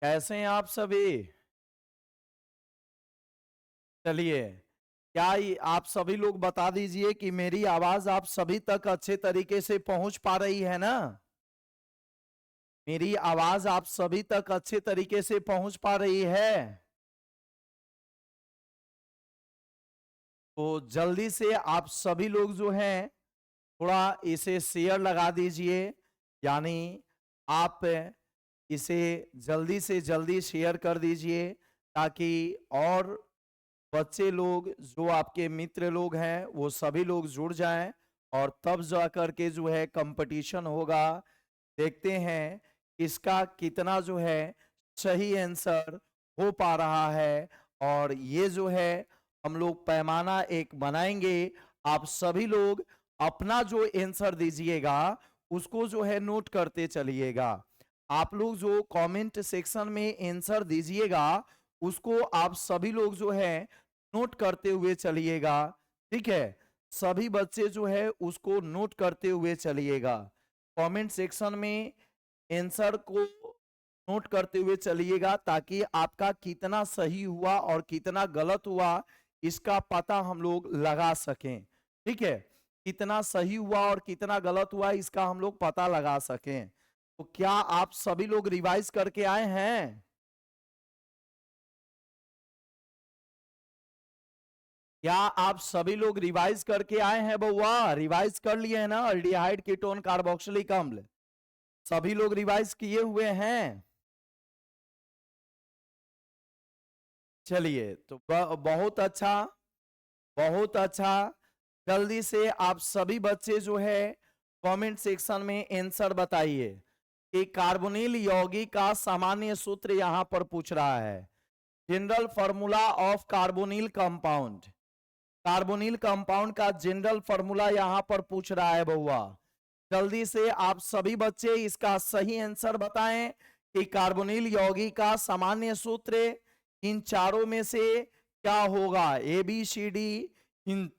कैसे हैं आप सभी? चलिए, आप सभी लोग बता दीजिए कि मेरी आवाज आप सभी तक अच्छे तरीके से पहुंच पा रही है ना? मेरी आवाज आप सभी तक अच्छे तरीके से पहुंच पा रही है? तो जल्दी से आप सभी लोग जो हैं थोड़ा इसे शेयर लगा दीजिए। यानी आप इसे जल्दी से जल्दी शेयर कर दीजिए ताकि और बच्चे लोग जो आपके मित्र लोग हैं वो सभी लोग जुड़ जाएं और तब जा करके जो है कंपटीशन होगा। देखते हैं किसका कितना जो है सही आंसर हो पा रहा है। और ये जो है हम लोग पैमाना एक बनाएंगे। आप सभी लोग अपना जो आंसर दीजिएगा उसको जो है नोट करते चलिएगा। आप लोग जो कमेंट सेक्शन में आंसर दीजिएगा उसको आप सभी लोग जो है नोट करते हुए चलिएगा। ठीक है, सभी बच्चे जो है उसको नोट करते हुए चलिएगा। कमेंट सेक्शन में आंसर को नोट करते हुए चलिएगा ताकि आपका कितना सही हुआ और कितना गलत हुआ इसका पता हम लोग लगा सकें। ठीक है, कितना सही हुआ और कितना गलत हुआ इसका हम लोग पता लगा सकें। तो क्या आप सभी लोग रिवाइज करके आए हैं? क्या आप सभी लोग रिवाइज करके आए हैं बउआ? रिवाइज कर लिए हैं ना? अल्डिहाइड कीटोन कार्बोक्सिलिक अम्ल सभी लोग रिवाइज किए हुए हैं? चलिए, तो बहुत अच्छा, बहुत अच्छा। जल्दी से आप सभी बच्चे जो है कमेंट सेक्शन में आंसर बताइए कि कार्बोनिल यौगिक का सामान्य सूत्र यहां पर पूछ रहा है। General formula of carbonyl compound, carbonyl compound का जनरल फॉर्मूला यहां पर पूछ रहा है बउआ। जल्दी से आप सभी बच्चे इसका सही आंसर बताएं कि कार्बोनिल यौगिक का सामान्य सूत्र इन चारों में से क्या होगा। ए बी सी डी, इन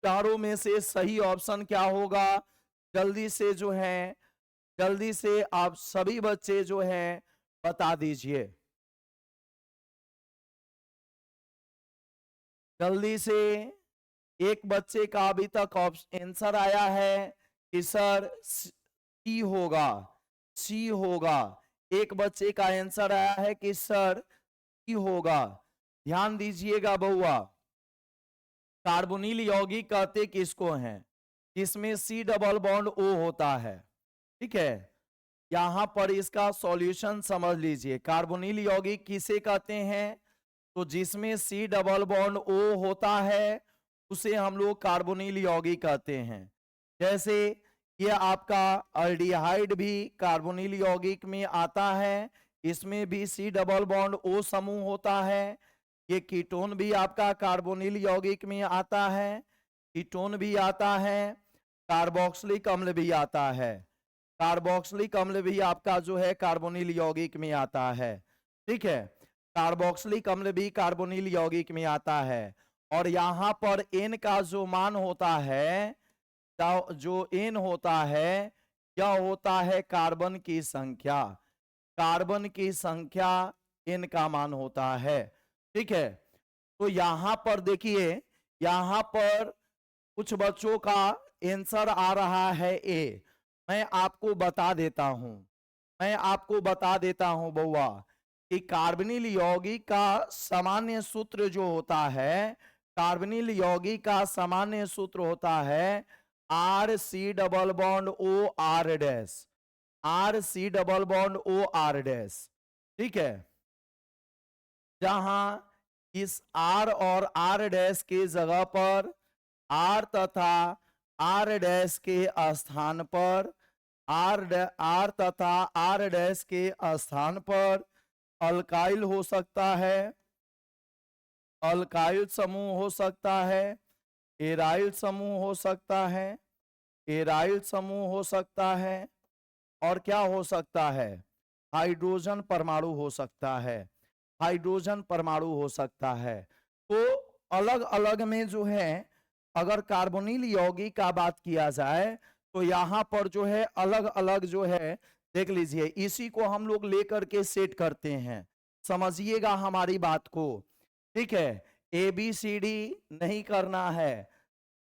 चारों में से सही ऑप्शन क्या होगा? जल्दी से जो है, जल्दी से आप सभी बच्चे जो है बता दीजिए। जल्दी से, एक बच्चे का अभी तक आंसर आया है कि सर सी होगा, सी होगा। एक बच्चे का आंसर आया है कि सर सी होगा। ध्यान दीजिएगा बउआ, कार्बोनिल यौगिक कहते किसको हैं? इसमें सी डबल बॉन्ड ओ होता है। ठीक है, यहां पर इसका सॉल्यूशन समझ लीजिए। कार्बोनिल यौगिक किसे कहते हैं? तो जिसमें सी डबल बॉन्ड ओ होता है उसे हम लोग कार्बोनिल यौगिक कहते हैं। जैसे ये आपका अल्डिहाइड भी कार्बोनिल यौगिक में आता है, इसमें भी सी डबल बॉन्ड ओ समूह होता है। ये कीटोन भी आपका कार्बोनिल यौगिक में आता है, कीटोन भी आता है, कार्बोक्सिलिक अम्ल भी आता है। कार्बोक्सिलिक अम्ल भी आपका जो है कार्बोनिल यौगिक में आता है। ठीक है, कार्बोक्सिलिक अम्ल भी कार्बोनिल यौगिक में आता है। और यहां पर एन का जो मान होता है, जो एन होता है, यह होता है कार्बन की संख्या। कार्बन की संख्या एन का मान होता है। ठीक है, तो यहां पर देखिए, यहां पर कुछ बच्चों का आंसर आ रहा है ए। मैं आपको बता देता हूं, मैं आपको बता देता हूं बउआ कि कार्बनिल यौगिक का सामान्य सूत्र जो होता है, कार्बनिल यौगिक का सामान्य सूत्र होता है R C double bond O R dash, R C double bond O R dash. ठीक है, जहां इस आर और आर डैश के जगह पर, आर तथा आर डैश के स्थान पर, आर तथा आर डैश के स्थान पर अल्काइल हो सकता है, अल्काइल समूह हो सकता है, एराइल समूह हो सकता है, एराइल समूह हो सकता है, और क्या हो सकता है? हाइड्रोजन परमाणु हो सकता है, हाइड्रोजन परमाणु हो सकता है। तो अलग अलग में जो है, अगर कार्बोनिल यौगिक का बात किया जाए तो यहां पर जो है अलग अलग जो है देख लीजिए, इसी को हम लोग लेकर के सेट करते हैं, समझिएगा हमारी बात को, ठीक है। ए बी सी डी नहीं करना है,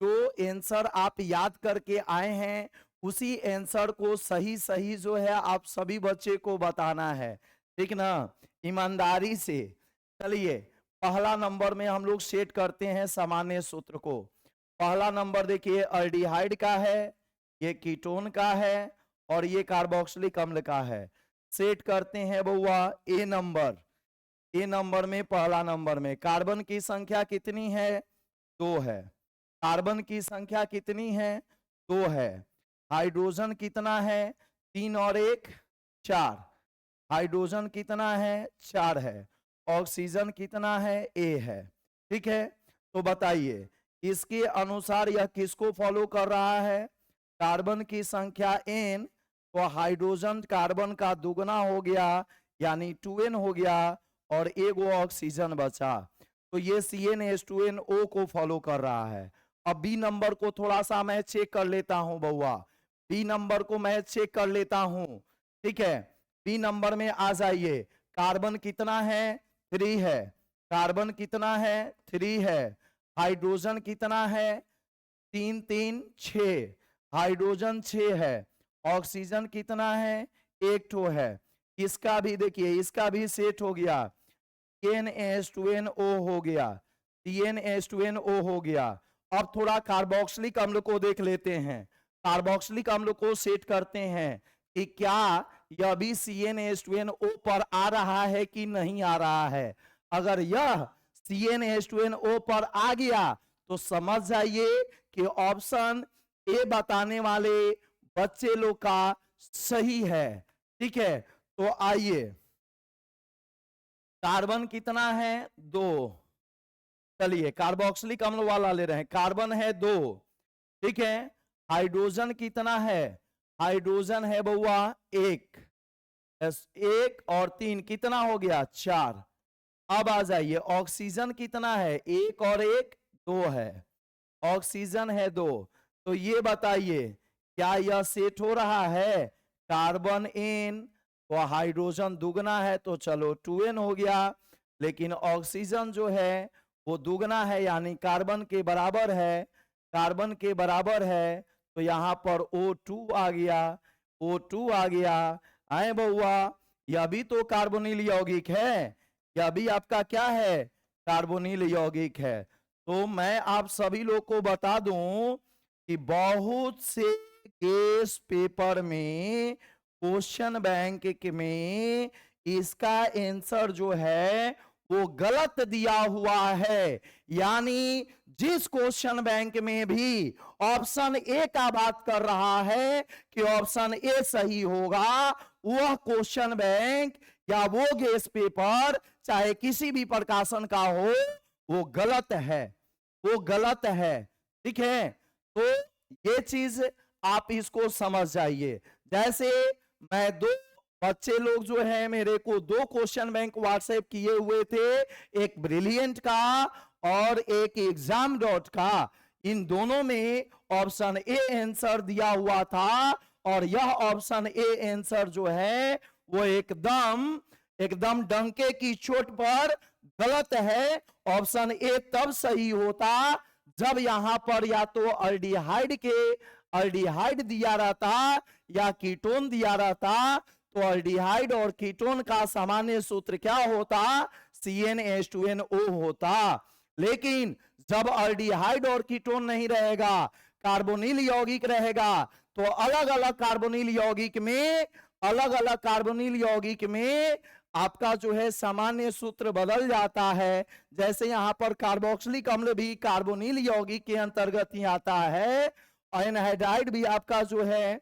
जो आंसर आप याद करके आए हैं उसी आंसर को सही सही जो है आप सभी बच्चे को बताना है, ठीक ना, ईमानदारी से। चलिए, पहला नंबर में हम लोग सेट करते हैं सामान्य सूत्र को। पहला नंबर देखिए अल्डिहाइड का है, ये कीटोन का है और ये कार्बोक्सिलिक अम्ल का है। सेट करते हैं बउआ ए नंबर। ए नंबर में पहला नंबर में कार्बन की संख्या कितनी है? 2 है। कार्बन की संख्या कितनी है? 2 है। हाइड्रोजन कितना है? 3 और 1 4। हाइड्रोजन कितना है? 4 है। ऑक्सीजन कितना है? ए है। ठीक है, तो बताइए इसके अनुसार यह किसको फॉलो कर रहा है? कार्बन की संख्या n, तो हाइड्रोजन कार्बन का दुगना हो गया यानी 2n हो गया और एगो ऑक्सीजन बचा, तो ये CnH2nO को फॉलो कर रहा है। अब बी नंबर को थोड़ा सा मैं चेक कर लेता हूं बउआ, बी नंबर को मैं चेक कर लेता हूं, ठीक है। बी नंबर में आ जाइए, कार्बन कितना है? 3 है। कार्बन कितना है? 3 है। हाइड्रोजन कितना है? 3 3 6। हाइड्रोजन 6 है। ऑक्सीजन कितना है? 1 ठो है। इसका भी देखिए, इसका भी सेट हो गया, CnH2nO हो गया, CnH2nO हो गया। अब थोड़ा कार्बोक्सिलिक अम्ल को देख लेते हैं। कार्बोक्सिलिक अम्ल को सेट करते हैं कि क्या यह भी CnH2nO पर आ रहा है कि नहीं आ रहा है। अगर यह CnH2nO पर आ गया तो समझ जाइए कि ऑप्शन ए बताने वाले बच्चे लोग का सही है, ठीक है। तो आइए, कार्बन कितना है? 2। चलिए कार्बोक्सिलिक अम्ल वाला ले रहे हैं, कार्बन है 2, ठीक है। हाइड्रोजन कितना है? हाइड्रोजन है बउआ 1। 1 और 3 कितना हो गया? 4। अब आ जाइए, ऑक्सीजन कितना है? 1 और 1 2 है। ऑक्सीजन है 2, तो ये बताइए क्या यह सेट हो रहा है? कार्बन n और हाइड्रोजन दुगना है तो चलो 2n हो गया, लेकिन ऑक्सीजन जो है वो दुगना है यानी कार्बन के बराबर है, कार्बन के बराबर है, तो यहां पर O2 आ गया, O2 आ गया। आए बउआ, यह भी तो कार्बोनिल यौगिक है, यह भी आपका क्या है? कार्बोनिल यौगिक है। तो मैं आप सभी लोग को बता दूं कि बहुत से केस पेपर में, क्वेश्चन बैंक में इसका आंसर जो है वो गलत दिया हुआ है, यानी जिस क्वेश्चन बैंक में भी ऑप्शन ए का बात कर रहा है कि ऑप्शन ए सही होगा, वह क्वेश्चन बैंक या वो गेस पेपर चाहे किसी भी प्रकाशन का हो वो गलत है, वो गलत है, ठीक है। तो ये चीज आप इसको समझ जाइए। जैसे मैं 2 बच्चे लोग जो है मेरे को 2 क्वेश्चन बैंक व्हाट्सएप किए हुए थे, एक ब्रिलियंट का और एक एग्जाम डॉट का, इन दोनों में ऑप्शन ए आंसर दिया हुआ था और यह ऑप्शन ए आंसर जो है वो एकदम डंके की चोट पर गलत है। ऑप्शन ए तब सही होता जब यहां पर या तो अल्डिहाइड दिया रहता या कीटोन दिया रहता, तो अल्डिहाइड और कीटोन का सामान्य सूत्र क्या होता? CnH2nO होता। लेकिन जब अल्डिहाइड और कीटोन नहीं रहेगा, कार्बोनिल यौगिक रहेगा, तो अलग अलग कार्बोनिल यौगिक में आपका जो है सामान्य सूत्र बदल जाता है। जैसे यहां पर कार्बोक्सिलिक अम्ल भी कार्बोनिल यौगिक के अंतर्गत ही आता है, एनहाइड्राइड भी आपका जो है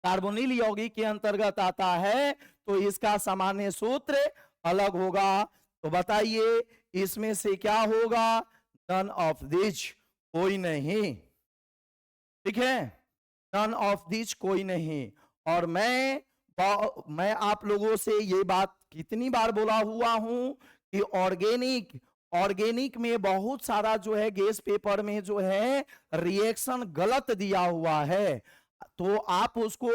कार्बोनिल यौगिक के अंतर्गत आता है, तो इसका सामान्य सूत्र अलग होगा। तो बताइए इसमें से क्या होगा? नन ऑफ दिस, कोई नहीं, ठीक है, नन ऑफ दिस कोई नहीं। और मैं आप लोगों से ये बात कितनी बार बोला हुआ हूं कि ऑर्गेनिक में बहुत सारा जो है गेस पेपर में जो है रिएक्शन गलत दिया हुआ है, तो आप उसको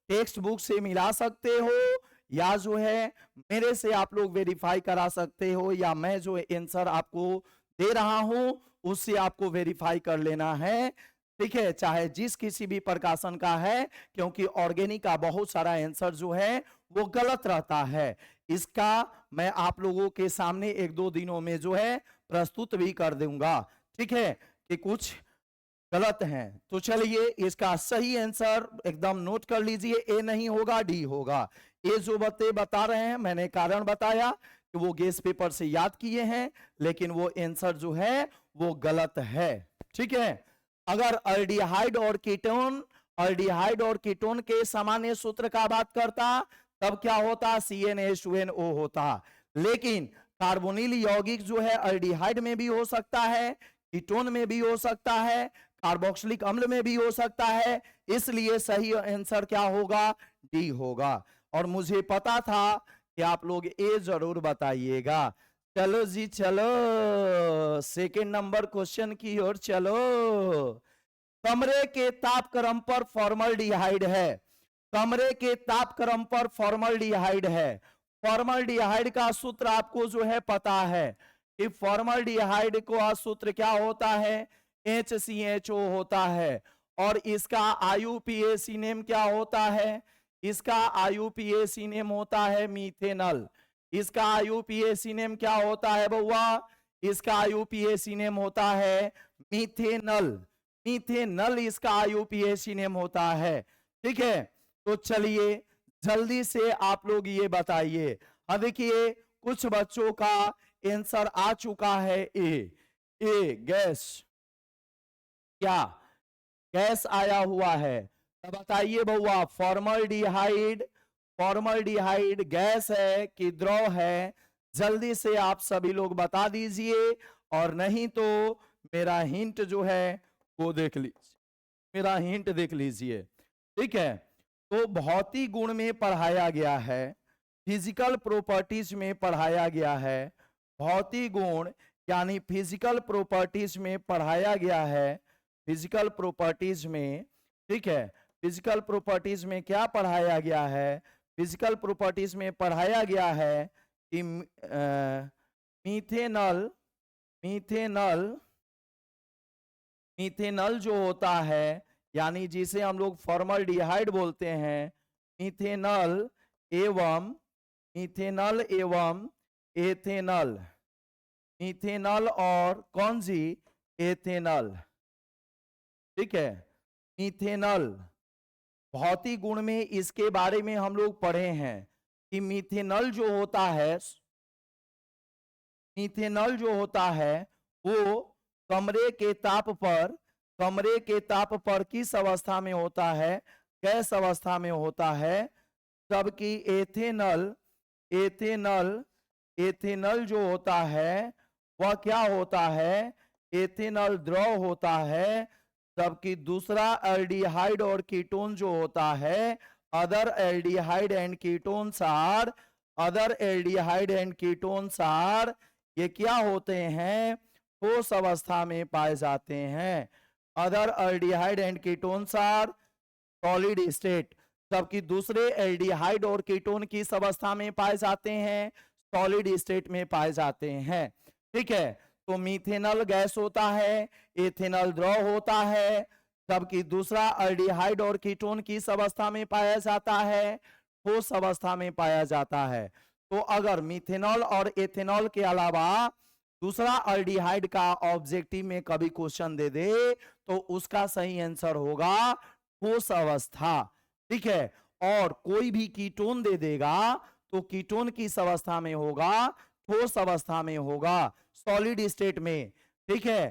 टेक्स्ट बुक से मिला सकते हो, या जो है मेरे से आप लोग वेरीफाई करा सकते हो, या मैं जो आंसर आपको दे रहा हूं उससे आपको वेरीफाई कर लेना है। ठीक है, चाहे जिस किसी भी प्रकाशन का है, क्योंकि ऑर्गेनिक का बहुत सारा आंसर जो है वो गलत रहता है। इसका मैं आप लोगों के सामने एक दो दिनों में जो है प्रस्तुत भी कर दूंगा। ठीक है, कि कुछ गलत हैं। तो चलिए इसका सही आंसर एकदम नोट कर लीजिए, ए नहीं होगा, डी होगा। ए जो बता रहे हैं, मैंने कारण बताया कि वो गेस पेपर से याद किए हैं, लेकिन वो आंसर जो है वो गलत है। ठीक है, अगर अल्डिहाइड और कीटोन, अल्डिहाइड और कीटोन के सामान्य सूत्र का बात करता तब क्या होता, CnH2nO होता। लेकिन कार्बोनिल यौगिक जो है अल्डिहाइड में भी हो सकता है, कीटोन में भी हो सकता है, कार्बोक्सिलिक अम्ल में भी हो सकता है, इसलिए सही आंसर क्या होगा, डी होगा। और मुझे पता था कि आप लोग ए जरूर बताइएगा। चलो जी चलो, सेकंड नंबर क्वेश्चन की ओर चलो। कमरे के तापक्रम पर फॉर्मल्डिहाइड है, कमरे के तापक्रम पर फॉर्मल्डिहाइड है। फॉर्मल्डिहाइड का सूत्र आपको जो है पता है कि फॉर्मल्डिहाइड का सूत्र क्या होता है, HCHO होता है। और इसका IUPAC नेम क्या होता है, इसका IUPAC नेम होता है मीथेनल। इसका IUPAC नेम क्या होता है बउआ, इसका IUPAC नेम होता है मीथेनल। मीथेनल इसका IUPAC नेम होता है। ठीक है, तो चलिए जल्दी से आप लोग ये बताइए। अब देखिए कुछ बच्चों का आंसर आ चुका है, ए गैस, क्या गैस आया हुआ है। तब बताइए बउआ, फॉर्मल्डिहाइड, फॉर्मल्डिहाइड गैस है कि द्रव है, जल्दी से आप सभी लोग बता दीजिए। और नहीं तो मेरा हिंट जो है वो देख लीजिए, मेरा हिंट देख लीजिए। ठीक है, तो भौतिक गुण में पढ़ाया गया है, फिजिकल प्रॉपर्टीज में पढ़ाया गया है, भौतिक गुण यानी फिजिकल प्रॉपर्टीज में पढ़ाया गया है, फिजिकल प्रॉपर्टीज में। ठीक है, फिजिकल प्रॉपर्टीज में क्या पढ़ाया गया है, फिजिकल प्रॉपर्टीज में पढ़ाया गया है कि मीथेनल, मीथेनल, मीथेनल जो होता है, यानी जिसे हम लोग फॉर्मल्डिहाइड बोलते हैं, मीथेनल एवं, मीथेनल एवं एथेनल, मीथेनल और कौन सी, एथेनल। ठीक है, मीथेनल भौतिक गुण में इसके बारे में हम लोग पढ़े हैं कि मीथेनल जो होता है, मीथेनल जो होता है वो कमरे के ताप पर, कमरे के ताप पर किस अवस्था में होता है, गैस अवस्था में होता है। जबकि एथेनल, एथेनल, एथेनल जो होता है वह क्या होता है, एथेनल द्रव होता है। जबकि दूसरा एल्डिहाइड और कीटोन जो होता है, other aldehyde and ketones are, other aldehyde and ketones are, ये क्या होते हैं, ठोस अवस्था में पाए जाते हैं। Other aldehyde and ketones are solid state, जबकि दूसरे एल्डिहाइड और कीटोन किस अवस्था में पाए जाते हैं, सॉलिड स्टेट में पाए जाते हैं। ठीक है, तो मीथेनल गैस होता है, एथेनल द्रव होता है, जबकि दूसरा एल्डिहाइड और कीटोन किस अवस्था में पाया जाता है, ठोस अवस्था में पाया जाता है। तो अगर मीथेनॉल और एथेनॉल के अलावा दूसरा एल्डिहाइड का ऑब्जेक्टिव में कभी क्वेश्चन दे दे तो उसका सही आंसर होगा ठोस अवस्था। ठीक है, और कोई भी कीटोन दे देगा तो कीटोन किस अवस्था में होगा, ठोस अवस्था में होगा, सॉलिड स्टेट में। ठीक है,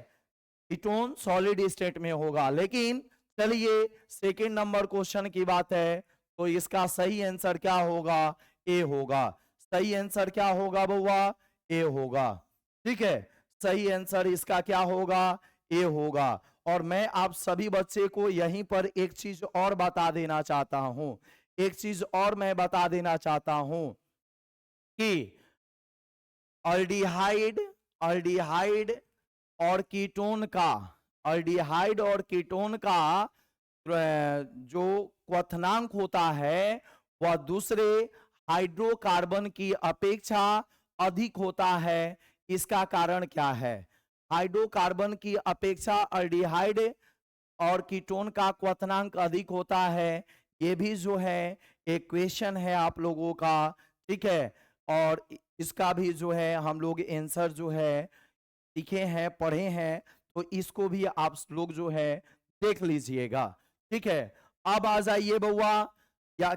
कीटोन सॉलिड स्टेट में होगा। लेकिन चलिए सेकंड नंबर क्वेश्चन की बात है, तो इसका सही आंसर क्या होगा, ए होगा। सही आंसर क्या होगा बउआ, ए होगा। ठीक है, सही आंसर इसका क्या होगा, ए होगा। और मैं आप सभी बच्चे को यहीं पर एक चीज और बता देना चाहता हूं, एक चीज और मैं बता देना चाहता हूं कि अल्डिहाइड, अल्डिहाइड और कीटोन का, अल्डिहाइड और कीटोन का जो क्वथनांक होता है वह दूसरे हाइड्रोकार्बन की अपेक्षा अधिक होता है। इसका कारण क्या है? हाइड्रोकार्बन की अपेक्षा अल्डिहाइड और कीटोन का क्वथनांक अधिक होता है। ये भी जो है एक क्वेश्चन है आप लोगों का, ठीक है। और इसका भी जो है हम लोग आंसर जो है लिखे हैं, पढ़े हैं, तो इसको भी आप लोग जो है देख लीजिएगा, ठीक है। अब आ जाइए बउआ, या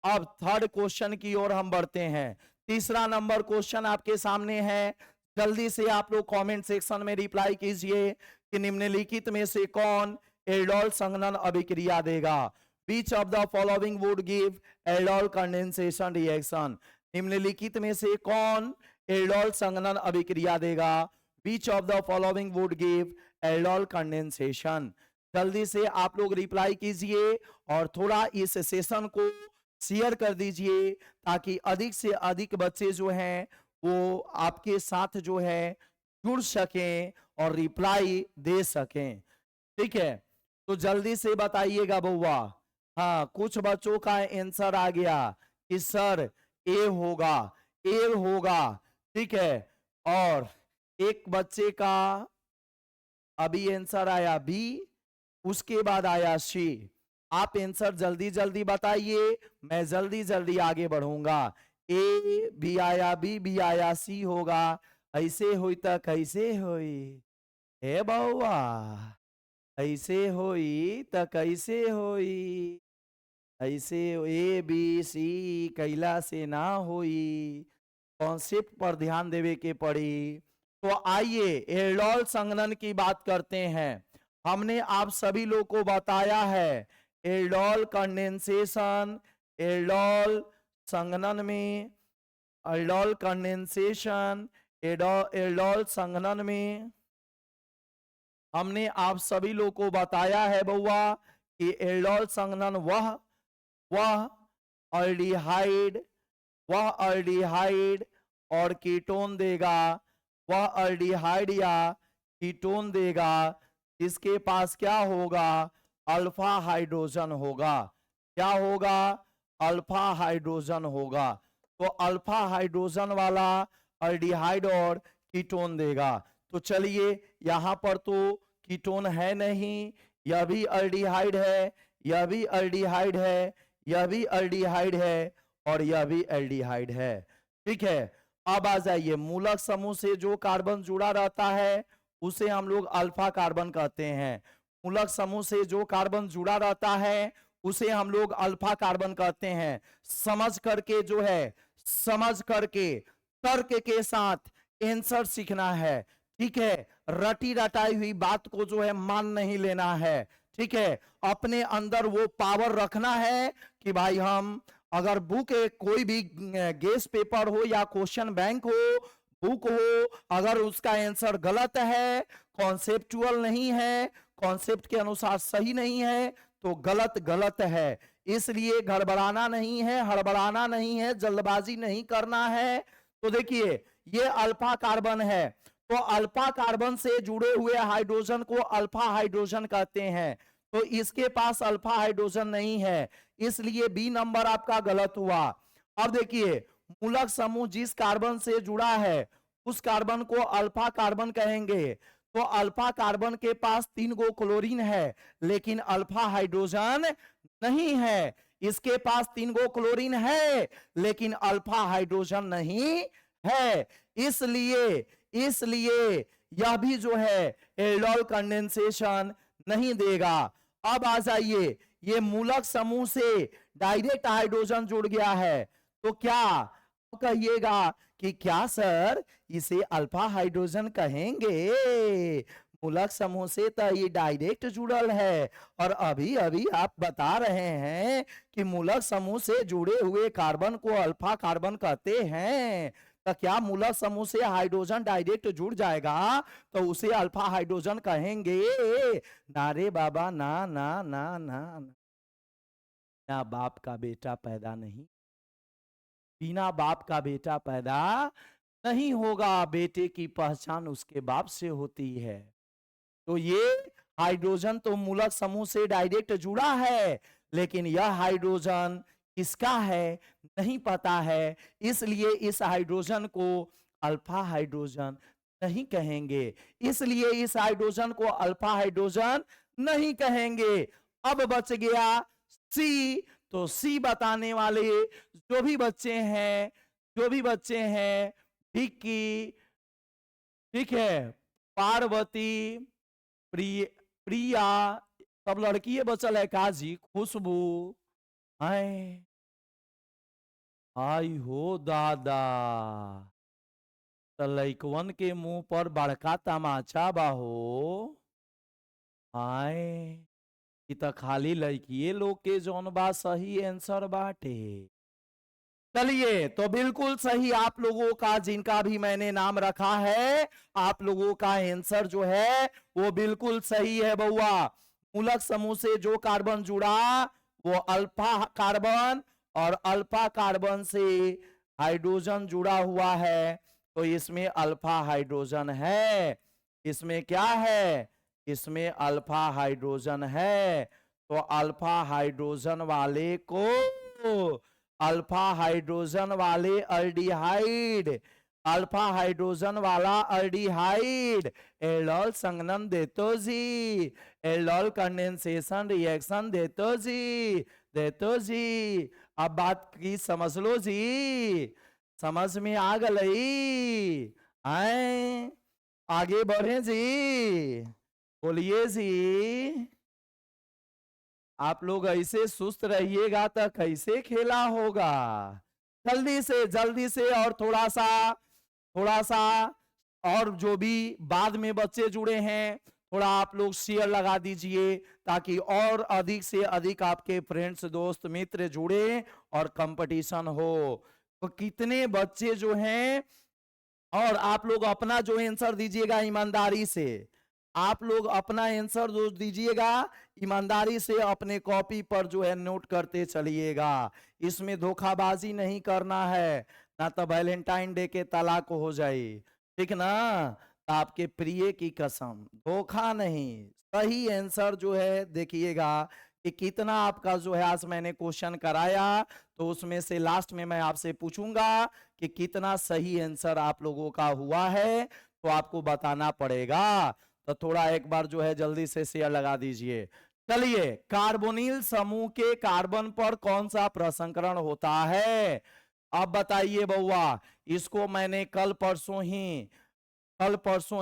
अब थर्ड क्वेश्चन की ओर हम बढ़ते हैं। तीसरा नंबर क्वेश्चन आपके सामने है, जल्दी से आप लोग कमेंट सेक्शन में रिप्लाई कीजिए कि निम्नलिखित में से कौन एल्डोल संघनन अभिक्रिया देगा। Which of the following would give aldol condensation reaction? निम्नलिखित में से कौन एल्डोल संघनन अभिक्रिया देगा? Which of the following would give aldol condensation? जल्दी से आप लोग रिप्लाई कीजिए और थोड़ा इस सेशन को शेयर कर दीजिए ताकि अधिक से अधिक बच्चे जो हैं वो आपके साथ जो है जुड़ सकें और रिप्लाई दे सकें, ठीक है। तो जल्दी से बताइएगा बउआ। हाँ, कुछ बच्चों का आंसर आ गया कि सर ए होगा, ए होगा, ठीक है। और एक बच्चे का अभी आंसर आया बी, उसके बाद आया सी। आप आंसर जल्दी जल्दी बताइए, मैं जल्दी जल्दी आगे बढ़ूंगा। ए भी आया, बी भी आया, सी होगा। ऐसे हुई तो कैसे हुई हे बउआ, ऐसे हुई तो कैसे हुई, ऐसे ए बी सी कैला से ना हुई, कॉन्सेप्ट पर ध्यान देवे के पड़ी। तो आइए एल्डोल संघनन की बात करते हैं। हमने आप सभी लोग को बताया है एल्डोल कंडेंसेशन, एल्डोल संघनन में, एल्डोल कंडेंसेशन, एल्डोल संघनन में हमने आप सभी लोग को बताया है बउआ कि एल्डोल संघनन वह अल्डिहाइड, वह अल्डिहाइड और कीटोन देगा, वह अल्डिहाइड या कीटोन देगा इसके पास क्या होगा, अल्फा हाइड्रोजन होगा। क्या होगा? अल्फा हाइड्रोजन होगा। तो अल्फा हाइड्रोजन वाला अल्डिहाइड और कीटोन देगा। तो चलिए यहां पर तो कीटोन है नहीं, यह भी अल्डिहाइड है, यह भी अल्डिहाइड है, यह भी अल्डिहाइड है और यह भी एल्डिहाइड है, ठीक है। अब आ जाइए, मूलक समूह से जो कार्बन जुड़ा रहता है उसे हम लोग अल्फा कार्बन कहते हैं। मूलक समूह से जो कार्बन जुड़ा रहता है उसे हम लोग अल्फा कार्बन कहते हैं। समझ करके जो है, समझ करके तर्क के साथ आंसर सीखना है, ठीक है। रटी रटाई हुई बात को जो है मान नहीं लेना है, ठीक है। अपने अंदर वो पावर रखना है कि भाई हम अगर बुक कोई भी गेस पेपर हो या क्वेश्चन बैंक हो, बुक हो, अगर उसका आंसर गलत है, कॉन्सेप्चुअल नहीं है, कॉन्सेप्ट के अनुसार सही नहीं है, तो गलत गलत है। इसलिए गड़बड़ाना नहीं है, हड़बड़ाना नहीं है, जल्दबाजी नहीं करना है। तो देखिए ये अल्फा कार्बन है, तो अल्फा कार्बन से जुड़े हुए हाइड्रोजन को अल्फा हाइड्रोजन कहते हैं। तो इसके पास अल्फा हाइड्रोजन नहीं है, इसलिए बी नंबर आपका गलत हुआ। अब देखिए मूलक समूह जिस कार्बन से जुड़ा है उस कार्बन को अल्फा कार्बन कहेंगे। तो अल्फा कार्बन के पास 3 गो क्लोरीन है लेकिन अल्फा हाइड्रोजन नहीं है। इसके पास 3 गो क्लोरीन है लेकिन अल्फा हाइड्रोजन नहीं है, इसलिए यह भी जो है एल्डोल कंडेंसेशन नहीं देगा। अब आ जाइए, ये मूलक समूह से डायरेक्ट हाइड्रोजन जुड़ गया है, तो क्या कहिएगा कि क्या सर इसे अल्फा हाइड्रोजन कहेंगे? मूलक समूह से तो ये डायरेक्ट जुड़ल है और अभी अभी आप बता रहे हैं कि मूलक समूह से जुड़े हुए कार्बन को अल्फा कार्बन कहते हैं। तो क्या मूलक समूह से हाइड्रोजन डायरेक्ट जुड़ जाएगा तो उसे अल्फा हाइड्रोजन कहेंगे? ना रे बाबा, ना ना ना ना ना, बाप का बेटा पैदा नहीं, बिना बाप का बेटा पैदा नहीं होगा, बेटे की पहचान उसके बाप से होती है। तो ये हाइड्रोजन तो मूलक समूह से डायरेक्ट जुड़ा है, लेकिन यह हाइड्रोजन किसका है नहीं पता है, इसलिए इस हाइड्रोजन को अल्फा हाइड्रोजन नहीं कहेंगे, इसलिए इस हाइड्रोजन को अल्फा हाइड्रोजन नहीं कहेंगे। अब बच गया सी, तो सी बताने वाले जो भी बच्चे हैं विक्की, ठीक है, पार्वती, प्रिया, सब लड़की बचल है काजी, खुशबू, हाय आई हो दादा, लइकवन के मुंह पर बड़का तमाचा बाहो, आए कि त खाली लड़किए लोग के जौन बा सही आंसर बाटे। चलिए, तो बिल्कुल सही आप लोगों का जिनका भी मैंने नाम रखा है, आप लोगों का आंसर जो है वो बिल्कुल सही है बउआ। मूलक समूह से जो कार्बन जुड़ा वो अल्फा कार्बन, और अल्फा कार्बन से हाइड्रोजन जुड़ा हुआ है, तो इसमें अल्फा हाइड्रोजन है। इसमें क्या है, इसमें अल्फा हाइड्रोजन है। तो अल्फा हाइड्रोजन वाले को, अल्फा हाइड्रोजन वाले अल्डिहाइड, अल्फा हाइड्रोजन वाला अल्डिहाइड एल्डोल संघनन देतो जी, एल्डोल कंडेंसेशन रिएक्शन देतो जी। अब बात की समझ लो जी, समझ में आ गई, आए आगे बढ़े जी, बोलिए जी। आप लोग ऐसे सुस्त रहिएगा तो कैसे खेला होगा, जल्दी से और थोड़ा सा और जो भी बाद में बच्चे जुड़े हैं थोड़ा आप लोग शेयर लगा दीजिए, ताकि और अधिक से अधिक आपके फ्रेंड्स दोस्त मित्र जुड़े और कंपटीशन हो। तो कितने बच्चे जो हैं, और आप लोग अपना जो आंसर दीजिएगा ईमानदारी से, आप लोग अपना आंसर जो दीजिएगा ईमानदारी से अपने कॉपी पर जो है नोट करते चलिएगा, इसमें धोखाबाजी नहीं करना है, ना तो वैलेंटाइन डे के तलाक हो जाए, ठीक ना। तो आपके प्रिय की कसम धोखा नहीं, सही आंसर जो है देखिएगा कि कितना आपका जो है, आज मैंने क्वेश्चन कराया तो उसमें से लास्ट में मैं आपसे पूछूंगा कि कितना सही आंसर आप लोगों का हुआ है, तो आपको बताना पड़ेगा। तो थोड़ा एक बार जो है जल्दी से शेयर लगा दीजिए। चलिए, कार्बोनिल समूह के कार्बन पर कौन सा प्रसंकरण होता है, अब बताइए बउआ। इसको मैंने कल परसों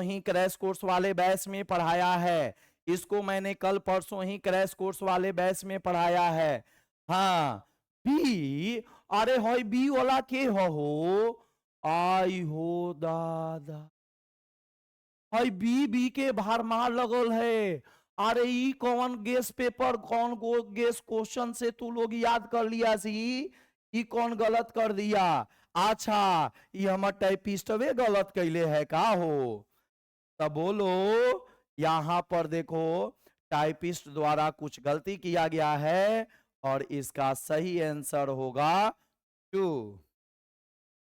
ही क्रैश कोर्स वाले बैच में पढ़ाया है, इसको मैंने कल परसों ही क्रैश कोर्स वाले बैच में पढ़ाया है। हाँ, बी, अरे हो बी वाला के हो, आई हो दादा, हाय बी के बाहर मार लगल है। अरे ई कौन गेस पेपर, कौन गो गेस क्वेश्चन से तू लोग याद कर लिया सी, ई कौन गलत कर दिया। अच्छा, ये हमर टाइपिस्टवे गलत कैले है का हो, तब बोलो यहां पर देखो टाइपिस्ट द्वारा कुछ गलती किया गया है, और इसका सही आंसर होगा 2,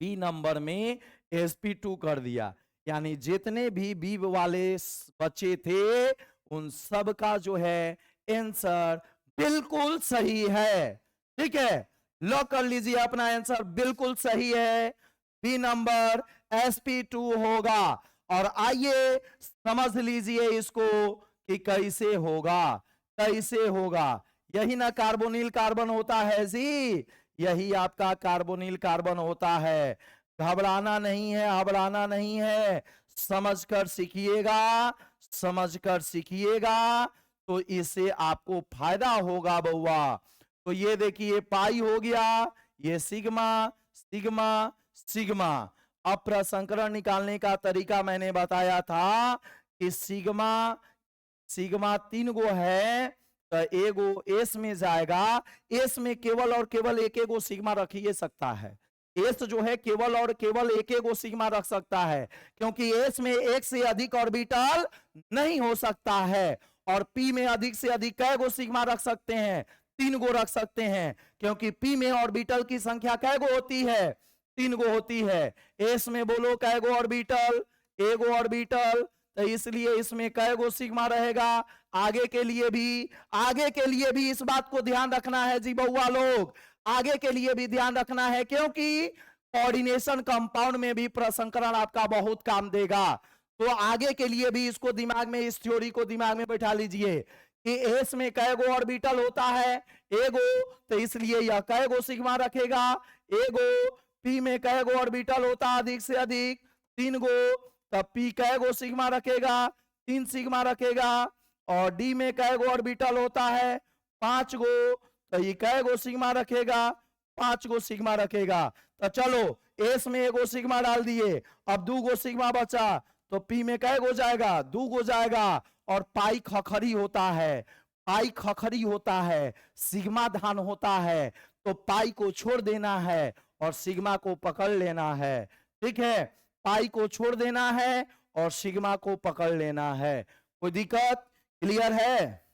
बी नंबर में sp2 कर दिया, यानी जितने भी बी वाले बच्चे थे उन सब का जो है आंसर बिल्कुल सही है, ठीक है। लॉक कर लीजिए, अपना आंसर बिल्कुल सही है, बी नंबर sp2 होगा। और आइए समझ लीजिए इसको कि कैसे होगा, यही ना कार्बोनिल कार्बन होता है जी, यही आपका कार्बोनिल कार्बन होता है। घबराना नहीं है, समझकर सीखिएगा तो इससे आपको फायदा होगा बउआ। तो ये देखिए पाई हो गया, ये सिग्मा सिग्मा सिग्मा। अब प्रसंकरण निकालने का तरीका मैंने बताया था कि सिग्मा 3 गो है, तो एगो एस में जाएगा, एस में केवल और केवल एक गो सिग्मा रखिए सकता है, एस जो है केवल और केवल एक गो सिग्मा रख सकता है, क्योंकि एस में एक से अधिक ऑर्बिटल नहीं हो सकता है। और पी में अधिक से अधिक कै गो सिग्मा रख सकते हैं, 3 गो रख सकते हैं, क्योंकि पी में ऑर्बिटल की संख्या कै गो होती है, 3 गो होती है। एस में बोलो कै गो ऑर्बिटल, एगो ऑर्बिटल, तो इसलिए इसमें कै गो सिग्मा रहेगा। आगे के लिए भी इस बात को ध्यान रखना है जी बउआ लोग, आगे के लिए भी ध्यान रखना है, क्योंकि कोऑर्डिनेशन कंपाउंड में भी प्रसंकरण आपका बहुत काम देगा। तो आगे के लिए भी इसको दिमाग में, इस थ्योरी को दिमाग में बैठा लीजिए कि एस में कै गो ऑर्बिटल होता है, एगो, तो इसलिए यह कै गो सिग्मा रखेगा, एगो। पी में कै गो ऑर्बिटल होता है अधिक से अधिक, 3 गो, तब पी कै गो सिग्मा रखेगा, 3 सिग्मा रखेगा। और डी में कै गो ऑर्बिटल होता है, 5 गो, तो ये कै गो सिग्मा रखेगा, 5 गो सिग्मा रखेगा। तो चलो एस में एगो सिग्मा डाल दिए, अब 2 गो सिग्मा बचा, तो पी में कै गो जाएगा, 2 गो जाएगा। और पाई खखरी होता है, पाई खखरी होता है, सिग्मा धान होता है, तो पाई को छोड़ देना है और सिग्मा को पकड़ लेना है। ठीक है, पाई को छोड़ देना है और सिग्मा को पकड़ लेना है। कोई दिक्कत? क्लियर है?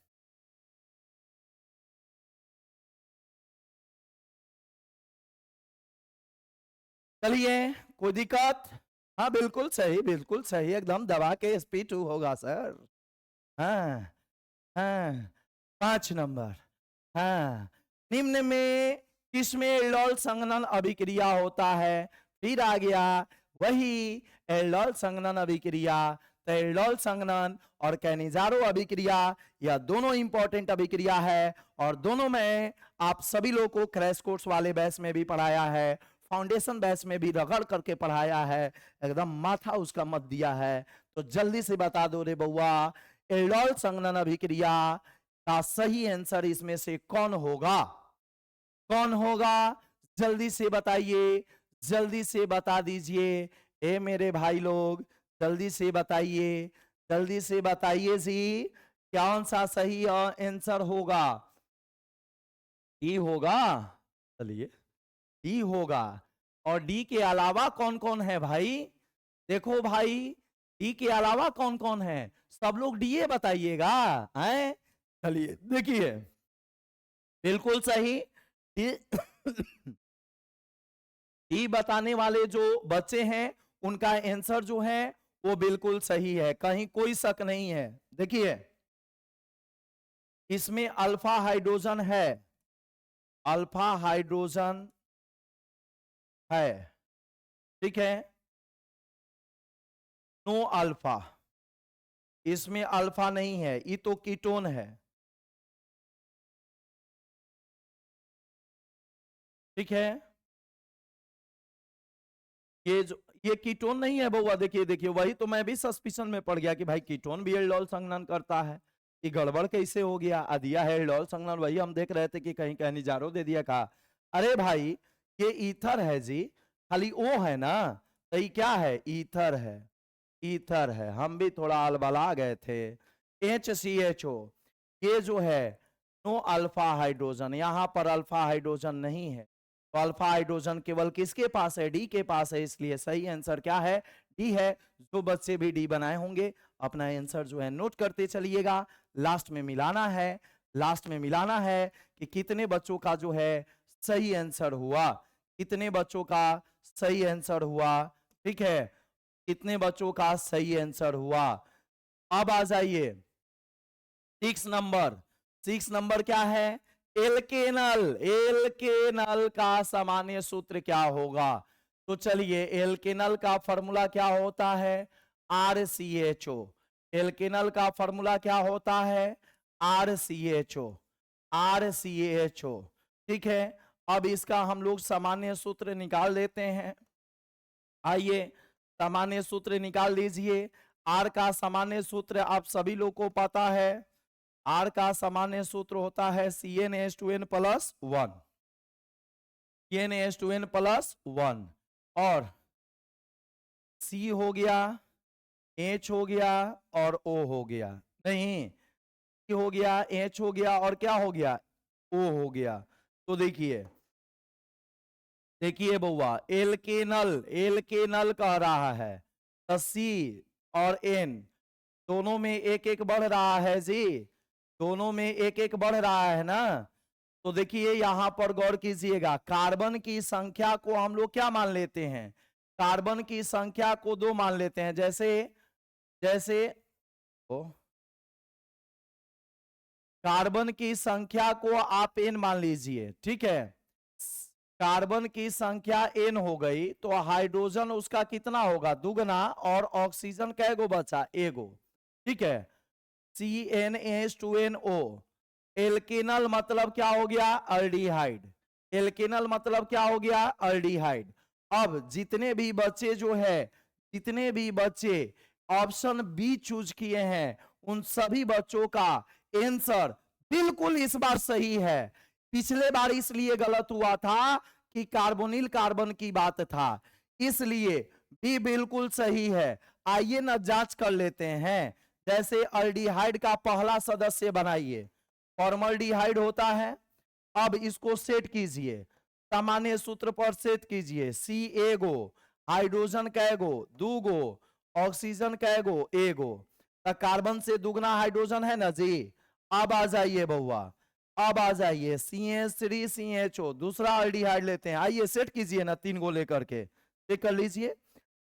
चलिए, कोई दिक्कत? हाँ बिल्कुल सही, बिल्कुल सही, एकदम दबा के sp2 होगा सर। हाँ हाँ, 5 नंबर। हाँ, निम्न में किसमें एल्डोल संघनन अभिक्रिया होता है? फिर आ गया वही एल्डोल संघनन अभिक्रिया। तो एल्डोल संघनन और कैनिजारो अभिक्रिया, यह दोनों इंपॉर्टेंट अभिक्रिया है, और दोनों में आप सभी लोग को क्रैश कोर्स वाले बैच में भी पढ़ाया है, फाउंडेशन बैच में भी रगड़ करके पढ़ाया है, एकदम माथा उसका मत दिया है। तो जल्दी से बता दो रे बउआ, एल्डोल संघनन अभिक्रिया का सही आंसर इसमें से कौन होगा? कौन होगा? जल्दी से बताइए, जल्दी से बता दीजिए। ए मेरे भाई लोग, जल्दी से बताइए, जल्दी से बताइए जी, कौन सा सही आंसर होगा? डी होगा। चलिए, डी होगा। और डी के अलावा कौन कौन है भाई? देखो भाई, डी के अलावा कौन कौन है? सब लोग डी बताइएगा। हैं? चलिए देखिए, बिल्कुल सही डी बताने वाले जो बच्चे हैं उनका आंसर जो है वो बिल्कुल सही है, कहीं कोई शक नहीं है। देखिए, इसमें अल्फा हाइड्रोजन है, अल्फा हाइड्रोजन है, ठीक है, नो अल्फा, इसमें अल्फा नहीं है, ये तो कीटोन है। ठीक है, ये कीटोन नहीं है बउआ। देखिए देखिए, वही तो मैं भी सस्पिशन में पड़ गया कि भाई कीटोन भी एल्डोल संघनन करता है, ये गड़बड़ कैसे हो गया? दिया है एल्डोल संघनन, वही हम देख रहे थे कि कहीं कहीं निजारो दे दिया। कहा अरे भाई ये ईथर है जी, खाली ओ है ना, तो ये क्या है? ईथर है, ईथर है। हम भी थोड़ा अलबला गए थे। HCHO, ये जो है नो अल्फा हाइड्रोजन, यहां पर अल्फा हाइड्रोजन नहीं है, तो अल्फा हाइड्रोजन केवल किसके पास है? डी के पास है, इसलिए सही आंसर क्या है? डी है। जो बच्चे भी डी बनाए होंगे अपना आंसर जो है नोट करते चलिएगा। लास्ट में मिलाना है, लास्ट में मिलाना है कि कितने बच्चों का जो है सही आंसर हुआ, कितने बच्चों का सही आंसर हुआ। ठीक है, कितने बच्चों का सही आंसर हुआ। अब आ जाइए 6 नंबर। 6 नंबर क्या है? एल्केनल। एल्केनल का सामान्य सूत्र क्या होगा? तो चलिए, एल्केनल का फॉर्मूला क्या होता है? RCHO। एल्केनल का फॉर्मूला क्या होता है? RCHO, RCHO। ठीक है, अब इसका हम लोग सामान्य सूत्र निकाल लेते हैं। आइए सामान्य सूत्र निकाल लीजिए। आर का सामान्य सूत्र आप सभी लोग को पता है, आर का सामान्य सूत्र होता है CnH2n+1, CnH2n+1, और C हो गया, H हो गया और O हो गया। नहीं, C हो गया, H हो गया और क्या हो गया? O हो गया। तो देखिए देखिए बउआ, एल्केनल, एल्केनल कह रहा है, तो C और N दोनों में एक एक बढ़ रहा है जी, दोनों में एक एक बढ़ रहा है ना। तो देखिए यहां पर गौर कीजिएगा, कार्बन की संख्या को हम लोग क्या मान लेते हैं? कार्बन की संख्या को 2 मान लेते हैं। जैसे जैसे ओ, कार्बन की संख्या को आप n मान लीजिए, ठीक है। कार्बन की संख्या n हो गई तो हाइड्रोजन उसका कितना होगा, दुगना, और ऑक्सीजन कैगो बचा, एगो, ठीक है। CnH2nO, एल्केनल मतलब क्या हो गया, अल्डिहाइड। एल्केनल मतलब क्या हो गया, अल्डिहाइड। अब जितने भी बच्चे जो है, जितने भी बच्चे ऑप्शन बी चूज किए हैं, उन सभी बच्चों का आंसर बिल्कुल इस बार सही है। पिछले बार इसलिए गलत हुआ था कि कार्बोनिल कार्बन की बात था, इसलिए बी बिल्कुल सही है। आइए ना जांच कर लेते हैं। जैसे अल्डिहाइड का पहला सदस्य बनाइए, फॉर्मल्डिहाइड होता है। अब इसको सेट कीजिए, सामान्य सूत्र पर सेट कीजिए। सी एगो, हाइड्रोजन कैगो, दूगो, ऑक्सीजन कैगो, एगो। तो कार्बन से दुगना हाइड्रोजन है ना जी। अब आ जाइए बउआ, अब आ जाइए, CH3CHO, दूसरा अल्डिहाइड लेते हैं। आइए सेट कीजिए ना, 3 गो लेकर के चेक कर लीजिए।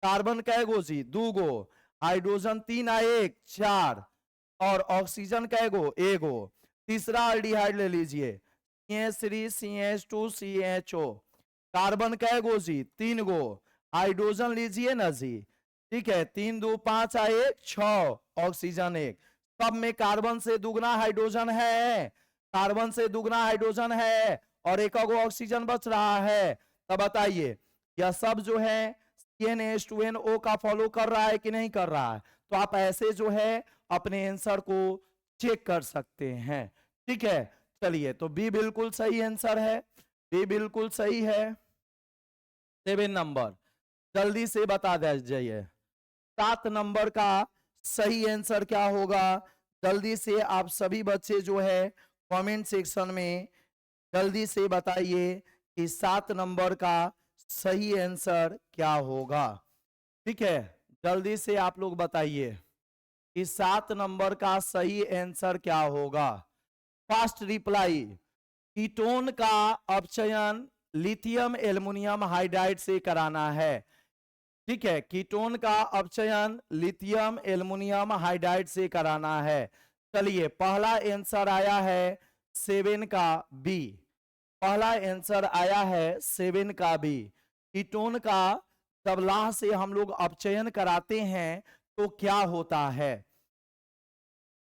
कार्बन कैगो जी, दूगो, हाइड्रोजन 3 आए, 1 4, और ऑक्सीजन कैगो, एगो। तीसरा अल्डिहाइड ले लीजिए, CH3CH2CHO, कार्बन कैगो जी, 3 गो, हाइड्रोजन लीजिए ना जी, ठीक है, 3 2 5 आए, 1 6, ऑक्सीजन 1। सब में कार्बन से दुगना हाइड्रोजन है, कार्बन से दुगना हाइड्रोजन है, और एक ऑक्सीजन बच रहा है। तब बताइए यह सब जो है CnH2nO का फॉलो कर रहा है कि नहीं कर रहा है। तो आप ऐसे जो है अपने आंसर को चेक कर सकते हैं, ठीक है। चलिए, तो बी बिल्कुल सही आंसर है, बी बिल्कुल सही है। 7 नंबर जल्दी से बता दीजिए, 7 नंबर का सही आंसर क्या होगा। जल्दी से आप सभी बच्चे जो है कमेंट सेक्शन में जल्दी से बताइए कि 7 नंबर का सही आंसर क्या होगा, ठीक है। जल्दी से आप लोग बताइए कि 7 नंबर का सही आंसर क्या होगा। फास्ट रिप्लाई, कीटोन का अपचयन लिथियम एल्युमिनियम हाइड्राइड से कराना है, ठीक है। कीटोन का अपचयन लिथियम एल्युमिनियम हाइड्राइड से कराना है। चलिए, पहला आंसर आया है 7 का बी, पहला आंसर आया है 7 का बी। कीटोन का जब लाह से हम लोग अपचयन कराते हैं तो क्या होता है,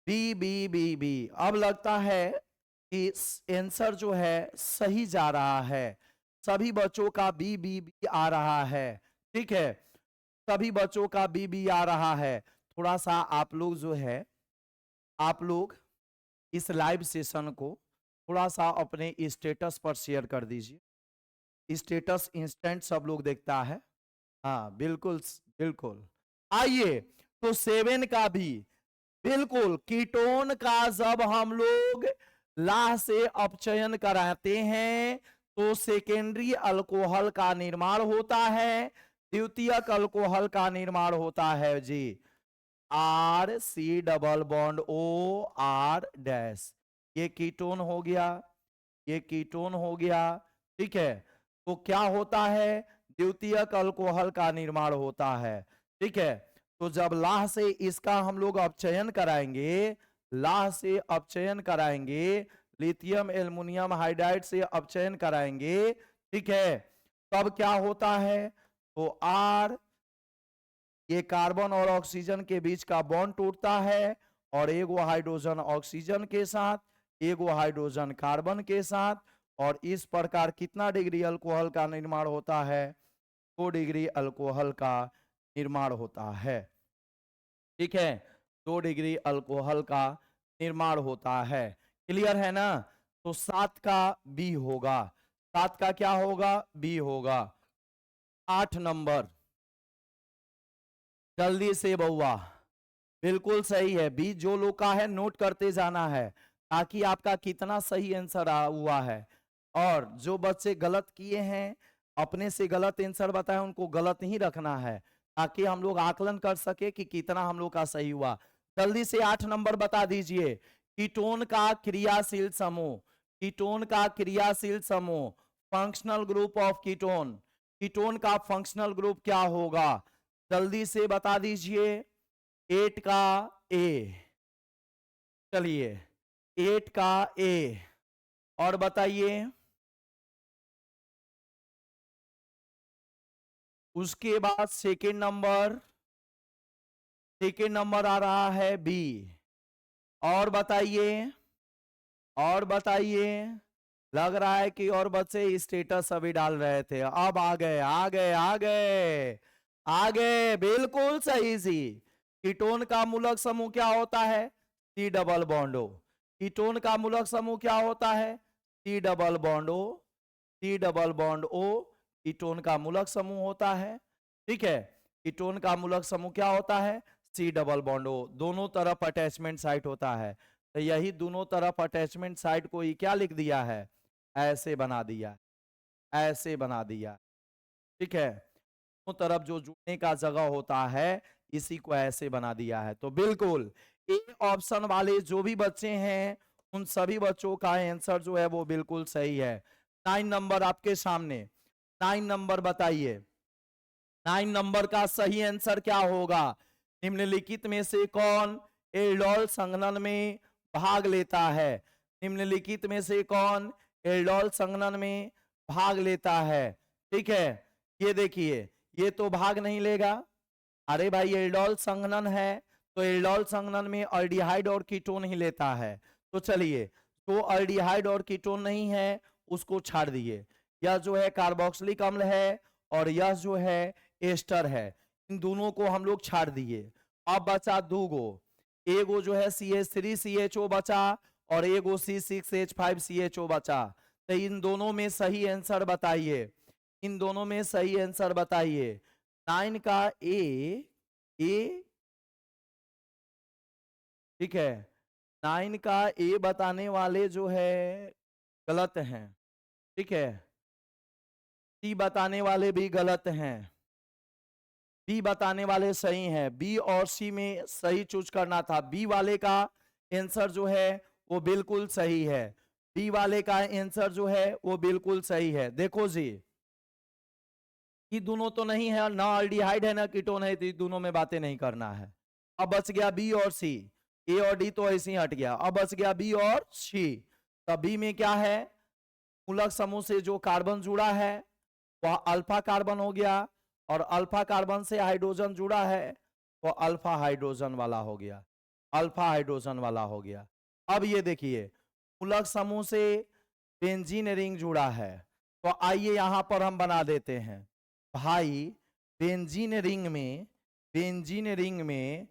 बी बी बी बी। अब लगता है कि आंसर जो है सही जा रहा है, सभी बच्चों का बी बी बी आ रहा है, ठीक है, सभी बच्चों का बी बी आ रहा है। थोड़ा सा आप लोग जो है, आप लोग इस लाइव सेशन को थोड़ा सा अपने स्टेटस पर शेयर कर दीजिए, स्टेटस इंस्टेंट सब लोग देखता है। हाँ बिल्कुल बिल्कुल। आइए, तो 7 का भी बिल्कुल, कीटोन का जब हम लोग लाह से अपचयन कराते हैं तो सेकेंडरी अल्कोहल का निर्माण होता है, द्वितीयक अल्कोहल का निर्माण होता है जी, R C double bond O R dash. ये कीटोन हो गया, ये कीटोन हो गया, ठीक है। तो क्या होता है, द्वितीयक अल्कोहल का निर्माण होता है, ठीक है। तो जब लाह से इसका हम लोग अपचयन कराएंगे, लाह से अपचयन कराएंगे, लिथियम एल्युमिनियम हाइड्राइड से अपचयन कराएंगे, ठीक है, तब क्या होता है, तो आर, ये कार्बन और ऑक्सीजन के बीच का बॉन्ड टूटता है, और एगो हाइड्रोजन ऑक्सीजन के साथ, एगो हाइड्रोजन कार्बन के साथ, और इस प्रकार कितना डिग्री अल्कोहल का निर्माण होता है, 2 डिग्री अल्कोहल का निर्माण होता है, ठीक है, 2 डिग्री अल्कोहल का निर्माण होता है। क्लियर है ना। तो 7 का बी होगा, 7 का क्या होगा, बी होगा। 8 नंबर जल्दी से बउआ, बिल्कुल सही है, बी जो लोग का है नोट करते जाना है ताकि आपका कितना सही आंसर हुआ है, और जो बच्चे गलत किए हैं, अपने से गलत आंसर बताए, उनको गलत ही रखना है ताकि हम लोग आकलन कर सके कि कितना हम लोग का सही हुआ। जल्दी से 8 नंबर बता दीजिए, कीटोन का क्रियाशील समूह, कीटोन का क्रियाशील समूह, functional group of ketone, ketone का फंक्शनल ग्रुप क्या होगा, जल्दी से बता दीजिए। 8 का ए, चलिए 8 का ए, और बताइए उसके बाद सेकेंड नंबर आ रहा है बी, और बताइए, और बताइए, लग रहा है कि और बच्चे स्टेटस अभी डाल रहे थे, अब आ गए आ गए आ गए आ गए, बिल्कुल सही सी। कीटोन का मूलक समूह क्या होता है? C double bond O. Ketone का मूलक समूह क्या होता है? C double bond O, C double bond O ketone का मूलक समूह होता है। ठीक है, कीटोन का मूलक समूह क्या होता है? C double bond O. दोनों तरफ अटैचमेंट साइट होता है, तो यही दोनों तरफ अटैचमेंट साइट को ही क्या लिख दिया है? ऐसे बना दिया, ऐसे बना दिया। ठीक है, दोनों तरफ जो जुड़ने का जगह होता है इसी को ऐसे बना दिया है। तो बिल्कुल ए ऑप्शन वाले जो भी बच्चे हैं उन सभी बच्चों का आंसर जो है वो बिल्कुल सही है। 9 नंबर आपके सामने, 9 नंबर बताइए, 9 नंबर का सही आंसर क्या होगा? निम्नलिखित में से कौन एल्डोल संघनन में भाग लेता है? निम्नलिखित में से कौन एल्डोल संघनन में भाग लेता है? ठीक है, ये देखिए, ये तो भाग नहीं लेगा। अरे भाई एल्डोल संघनन है तो एल्डोल संघनन में अल्डिहाइड और कीटोन ही लेता है। तो चलिए, तो अल्डिहाइड और कीटोन नहीं है उसको छाड़ दिए। यह जो है कार्बोक्सिलिक अम्ल है और यह जो है एस्टर है, इन दोनों को हम लोग छाड़ दिए। अब बचा दो गो, एगो जो है CH3CHO बचा और एगो C6H5CHO बचा। तो इन दोनों में सही आंसर बताइए, इन दोनों में सही आंसर बताइए। 9 का ए, ठीक है, 9 का ए बताने वाले जो है गलत हैं। ठीक है, सी बताने वाले भी गलत हैं, बी बताने वाले सही हैं। बी और सी में सही चूज करना था। बी वाले का आंसर जो है वो बिल्कुल सही है, बी वाले का आंसर जो है वो बिल्कुल सही है। देखो जी, ये दोनों तो नहीं है, ना अल्डिहाइड है ना कीटोन है, तो ये दोनों में बातें नहीं करना है। अब बच गया बी और सी, ए और डी तो ऐसे ही हट गया, अब बच गया बी और सी। तब बी में क्या है? मूलक समूह से जो कार्बन जुड़ा है वह अल्फा कार्बन हो गया, और अल्फा कार्बन से हाइड्रोजन जुड़ा है वो अल्फा हाइड्रोजन वाला हो गया, अल्फा हाइड्रोजन वाला हो गया। अब ये देखिए, मूलक समूह से बेंजीन रिंग जुड़ा है, तो आइए यहां पर हम बना देते हैं। भाई बेंजीन रिंग में, बेंजीन रिंग में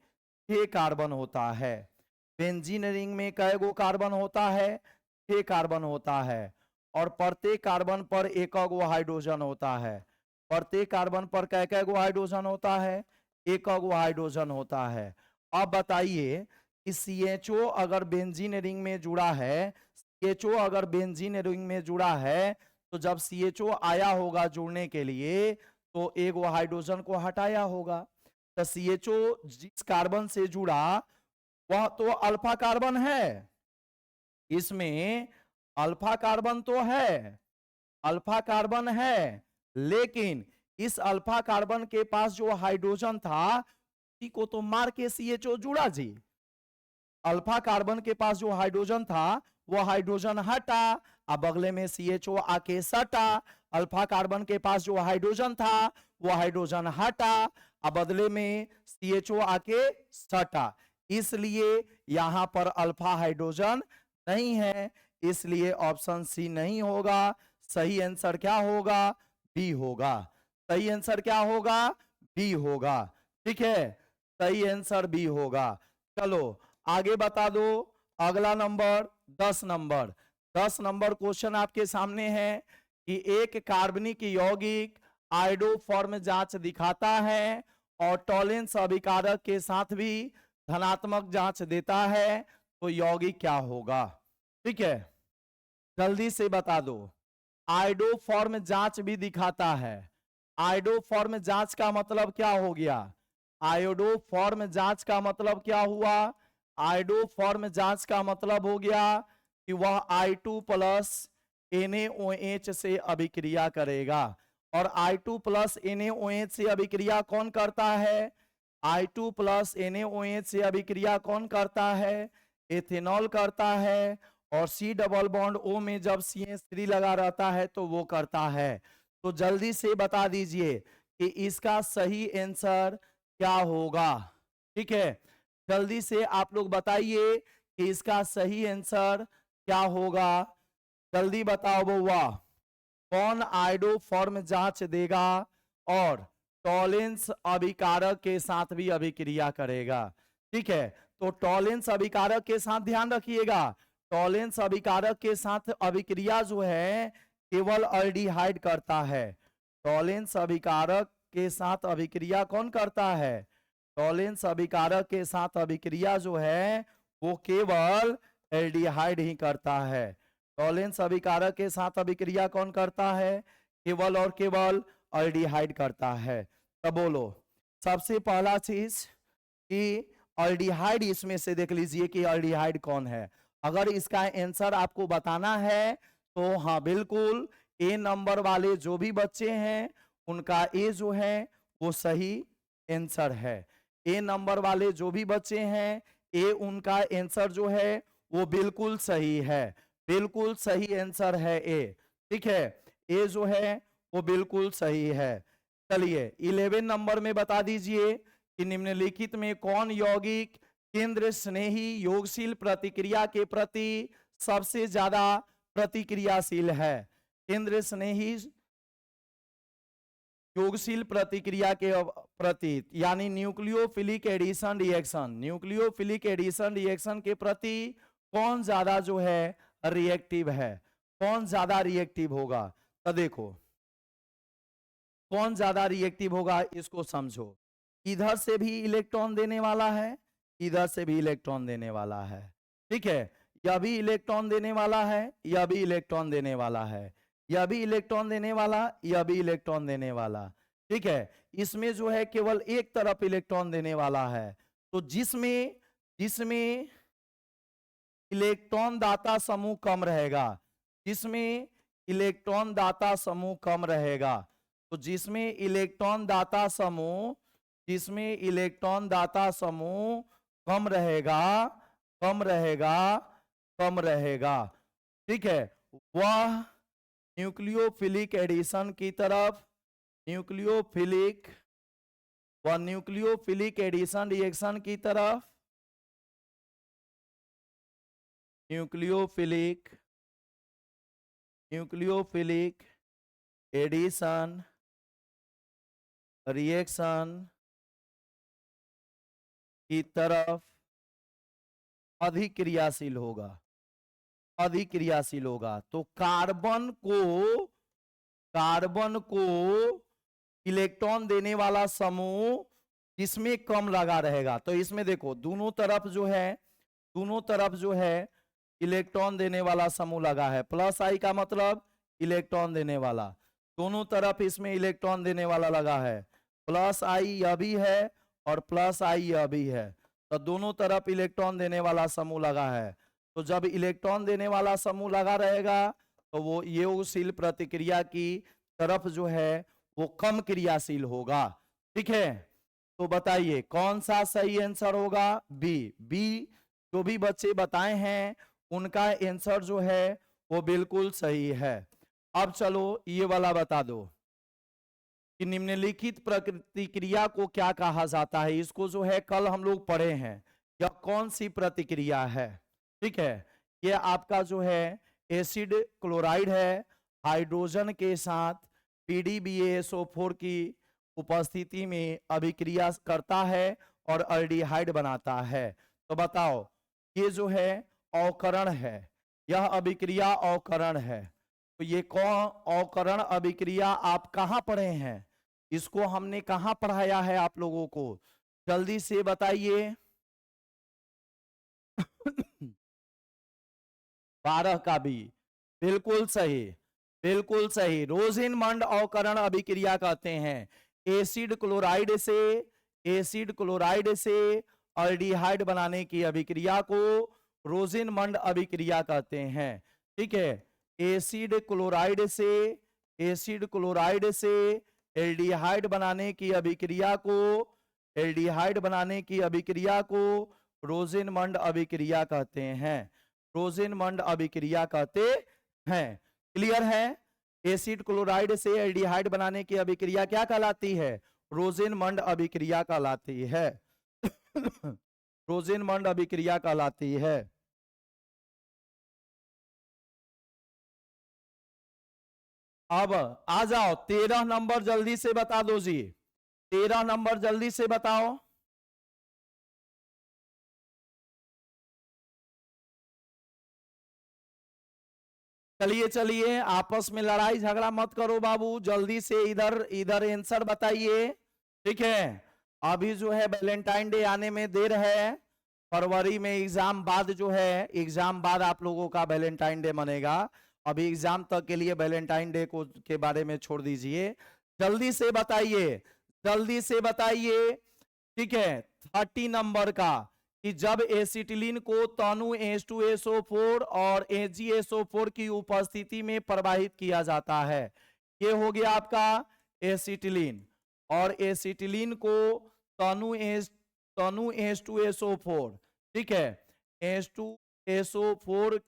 6 कार्बन होता है। बेंजीन रिंग में कै गो कार्बन होता है? 6 कार्बन होता है, और प्रत्येक कार्बन पर एक गो हाइड्रोजन होता है। प्रत्येक कार्बन पर कै गो हाइड्रोजन होता है? एक गो हाइड्रोजन होता है। अब बताइए कि CHO अगर बेंजीन रिंग में जुड़ा है, CHO अगर बेंजीन रिंग में जुड़ा है, तो जब CHO आया होगा जुड़ने के लिए तो एक वो हाइड्रोजन को हटाया होगा। तो CHO जिस कार्बन से जुड़ा वह तो अल्फा कार्बन है, इसमें अल्फा कार्बन तो है, अल्फा कार्बन है, लेकिन इस अल्फा कार्बन के पास जो हाइड्रोजन था उसी को तो मार के CHO जुड़ा जी। अल्फा कार्बन के पास जो हाइड्रोजन था वो हाइड्रोजन हटा, अब अगले में CHO आके सटा। अल्फा कार्बन के पास जो हाइड्रोजन था वो हाइड्रोजन हटा, अब बदले में CHO आके सटा, इसलिए यहां पर अल्फा हाइड्रोजन नहीं है, इसलिए ऑप्शन सी नहीं होगा। सही आंसर क्या होगा? बी होगा। सही आंसर क्या होगा? बी होगा। ठीक है, सही आंसर बी होगा। चलो आगे बता दो। अगला नंबर 10 नंबर, 10 नंबर क्वेश्चन आपके सामने है कि एक कार्बनिक यौगिक आयोडोफॉर्म जांच दिखाता है और टॉलेंस अभिकारक के साथ भी धनात्मक जांच देता है, तो यौगिक क्या होगा? ठीक है, जल्दी से बता दो। आयोडोफॉर्म जांच भी दिखाता है, आयोडोफॉर्म जांच का मतलब क्या हो गया? आयोडोफॉर्म जांच का मतलब क्या हुआ? आयोडोफॉर्म जांच का मतलब हो गया कि वह I2+ NaOH से अभिक्रिया करेगा, और I2+ NaOH से अभिक्रिया कौन करता है? I2 प्लस NaOH से अभिक्रिया कौन करता है? एथेनॉल करता है। और C डबल बॉन्ड O में जब CH3 लगा रहता है तो वो करता है। तो जल्दी से बता दीजिए कि इसका सही आंसर क्या होगा। ठीक है, जल्दी से आप लोग बताइए कि इसका सही आंसर क्या होगा। जल्दी बताओ बउआ, कौन आयोडोफॉर्म जांच देगा और टॉलेंस अभिकारक के साथ भी अभिक्रिया करेगा। ठीक है, तो टॉलेंस अभिकारक के साथ ध्यान रखिएगा, टॉलेंस अभिकारक के साथ अभिक्रिया जो है केवल अल्डिहाइड करता है। टॉलेंस अभिकारक के साथ अभिक्रिया कौन करता है? टॉलेंस अभिकारक के साथ अभिक्रिया जो है वो केवल एल्डिहाइड ही करता है। टॉलेंस अभिकारक के साथ अभिक्रिया कौन करता है? केवल और केवल अल्डिहाइड करता है। तब बोलो, सबसे पहला चीज कि अल्डिहाइड, इसमें से देख लीजिए कि अल्डिहाइड कौन है। अगर इसका आंसर आपको बताना है तो हाँ बिल्कुल, ए नंबर वाले जो भी बच्चे हैं उनका ए जो है वो सही आंसर है। ए नंबर वाले जो भी बच्चे हैं ए उनका आंसर जो है वो बिल्कुल सही है, बिल्कुल सही आंसर है ए। ठीक है, ए जो है वो बिल्कुल सही है। चलिए 11 नंबर में बता दीजिए कि निम्नलिखित में कौन यौगिक केंद्र स्नेही योगशील प्रतिक्रिया के प्रति सबसे ज्यादा प्रतिक्रियाशील है? केंद्र स्नेही योगशील प्रतिक्रिया के प्रति यानी nucleophilic addition reaction, nucleophilic addition reaction के प्रति कौन ज्यादा जो है रिएक्टिव है? कौन ज्यादा रिएक्टिव होगा? तो देखो कौन ज्यादा रिएक्टिव होगा इसको समझो। इधर से भी इलेक्ट्रॉन देने वाला है, इधर से भी इलेक्ट्रॉन देने वाला है। ठीक है, यह भी इलेक्ट्रॉन देने वाला है, यह भी इलेक्ट्रॉन देने वाला है, यह भी इलेक्ट्रॉन देने वाला, यह भी इलेक्ट्रॉन देने वाला। ठीक है, इसमें जो है केवल एक तरफ इलेक्ट्रॉन देने वाला है। तो जिसमें जिसमें इलेक्ट्रॉन दाता समूह कम रहेगा, जिसमें इलेक्ट्रॉन दाता समूह कम रहेगा, तो जिसमें इलेक्ट्रॉन दाता समूह, जिसमें इलेक्ट्रॉन दाता समूह कम रहेगा, कम रहेगा, कम रहेगा। ठीक है, वह न्यूक्लियोफिलिक एडिशन की तरफ, न्यूक्लियोफिलिक, वह न्यूक्लियोफिलिक एडिशन रिएक्शन की तरफ, न्यूक्लियोफिलिक, न्यूक्लियोफिलिक एडिशन रिएक्शन की तरफ अधिक क्रियाशील होगा, अधिक क्रियाशील होगा। तो कार्बन को इलेक्ट्रॉन देने वाला समूह जिसमें कम लगा रहेगा, तो इसमें देखो दोनों तरफ जो है, दोनों तरफ जो है इलेक्ट्रॉन देने वाला समूह लगा है। प्लस आई का मतलब इलेक्ट्रॉन देने वाला, दोनों तरफ इसमें इलेक्ट्रॉन देने वाला लगा है। प्लस आई यह भी है और प्लस आई यह भी है, तो दोनों तरफ इलेक्ट्रॉन देने वाला समूह लगा है। तो जब इलेक्ट्रॉन देने वाला समूह लगा रहेगा तो वो योगशील प्रतिक्रिया की तरफ जो है वो कम क्रियाशील होगा। ठीक है, तो बताइए कौन सा सही आंसर होगा? बी। बी जो भी बच्चे बताए हैं उनका आंसर जो है वो बिल्कुल सही है। अब चलो ये वाला बता दो कि निम्नलिखित प्रतिक्रिया को क्या कहा जाता है। इसको जो है कल हम लोग पढ़े हैं, यह कौन सी प्रतिक्रिया है? ठीक है, ये आपका जो है एसिड क्लोराइड है, हाइड्रोजन के साथ PdBaSO4 की उपस्थिति में अभिक्रिया करता है और अल्डिहाइड बनाता है। तो बताओ ये जो है अवकरण है, यह अभिक्रिया अवकरण है। तो ये कौन अवकरण अभिक्रिया आप कहाँ पढ़े हैं? इसको हमने कहाँ पढ़ाया है आप लोगों को? जल्दी से बताइए। 12 का बी, बिल्कुल सही, बिल्कुल सही। रोजिनमंड अवकरण अभिक्रिया कहते हैं एसिड क्लोराइड से, एसिड क्लोराइड से अल्डिहाइड बनाने की अभिक्रिया को रोजिनमंड अभिक्रिया कहते हैं। ठीक है, एसिड क्लोराइड से, एसिड क्लोराइड से एल्डिहाइड बनाने की अभिक्रिया को एल्डिहाइड बनाने की अभिक्रिया को रोजेनमंड अभिक्रिया कहते हैं, रोजेनमंड अभिक्रिया कहते हैं। क्लियर है? एसिड क्लोराइड से एल्डिहाइड बनाने की अभिक्रिया क्या कहलाती है? रोजेनमंड अभिक्रिया कहलाती है। रोजेनमंड अभिक्रिया कहलाती है। अब आ जाओ 13 नंबर, जल्दी से बता दो जी, 13 नंबर जल्दी से बताओ। चलिए चलिए, आपस में लड़ाई झगड़ा मत करो बाबू, जल्दी से इधर इधर आंसर बताइए। ठीक है, अभी जो है वैलेंटाइन डे आने में देर है, फरवरी में एग्जाम बाद जो है, एग्जाम बाद आप लोगों का वैलेंटाइन डे मनेगा। अभी एग्जाम तक के लिए वैलेंटाइन डे को के बारे में छोड़ दीजिए। जल्दी से बताइए, जल्दी से बताइए। ठीक है, 30 नंबर का, कि जब एसिटिलीन को तनु H2SO4 और AgSO4 की उपस्थिति में प्रवाहित किया जाता है, ये हो गया आपका एसिटिलीन, और एसिटिलीन को तनु H2SO4, ठीक है, H2SO4